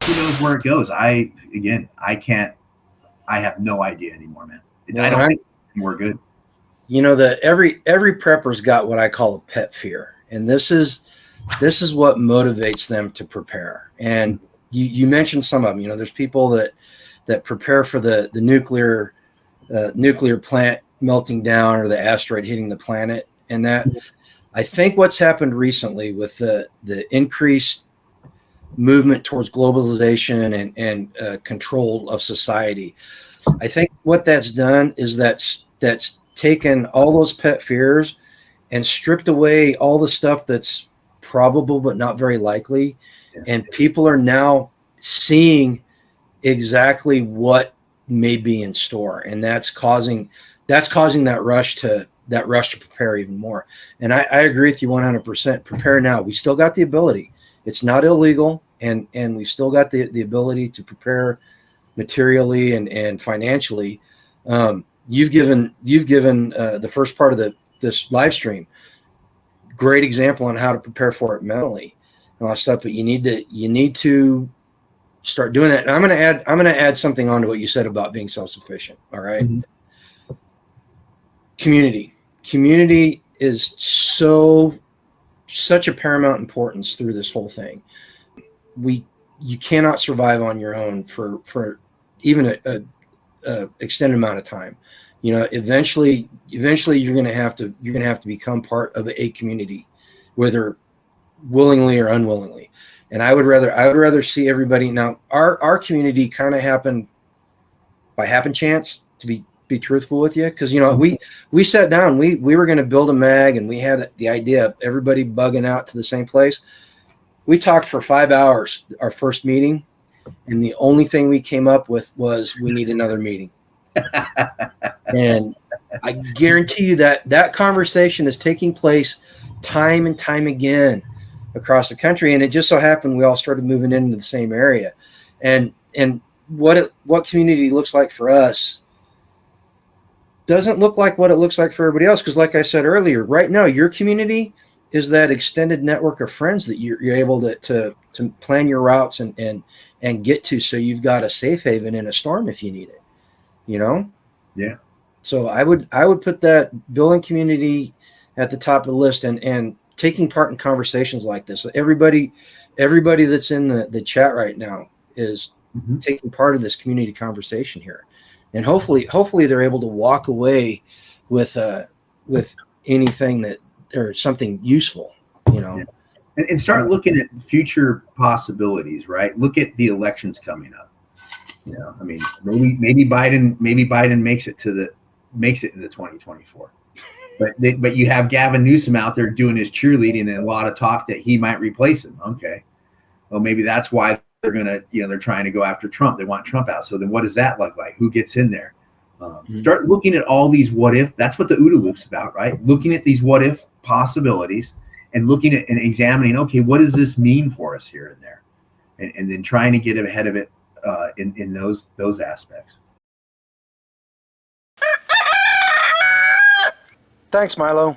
who knows where it goes? I can't. I have no idea anymore, man. Well, I don't think we're good. You know, every prepper's got what I call a pet fear, and this is what motivates them to prepare. And you mentioned some of them. You know, there's people that prepare for the nuclear plant melting down or the asteroid hitting the planet, and that I think what's happened recently with the increased movement towards globalization and control of society, I think what that's done is that's taken all those pet fears and stripped away all the stuff that's probable but not very likely. And people are now seeing exactly what may be in store, and that's causing that rush to prepare even more. And I agree with you 100%. Prepare now. We still got the ability. It's not illegal, and we've still got the ability to prepare materially and financially. You've given the first part of this live stream great example on how to prepare for it mentally and all that stuff. But you need to start doing that. And I'm gonna add something onto what you said about being self-sufficient. All right. Mm-hmm. Community is such a paramount importance through this whole thing. You cannot survive on your own for even a extended amount of time. You know, eventually you're going to have to become part of a community, whether willingly or unwillingly. And I would rather see everybody. Now our community kind of happened by happen chance, to be truthful with you, because, you know, we sat down, we were going to build a mag, and we had the idea of everybody bugging out to the same place. We talked for 5 hours, our first meeting, and the only thing we came up with was we need another meeting. And I guarantee you that conversation is taking place time and time again across the country. And it just so happened we all started moving into the same area. And what community looks like for us doesn't look like what it looks like for everybody else. Because like I said earlier, right now, your community is that extended network of friends that you're able to plan your routes and get to. So you've got a safe haven in a storm if you need it, you know? Yeah. So I would put that building community at the top of the list and taking part in conversations like this. Everybody that's in the chat right now is taking part of this community conversation here. And hopefully they're able to walk away with anything that or something useful, you know. Yeah. And start looking at future possibilities, right? Look at the elections coming up. You know, I mean, maybe Biden makes it into 2024. But you have Gavin Newsom out there doing his cheerleading and a lot of talk that he might replace him. Okay. Well, maybe that's why they're trying to go after Trump. They want Trump out. So then what does that look like? Who gets in there? Start looking at all these what if. That's what the OODA loop's about, right? Looking at these what if possibilities and looking at and examining, okay, what does this mean for us here and there? And then trying to get ahead of it in those aspects. Thanks, Milo.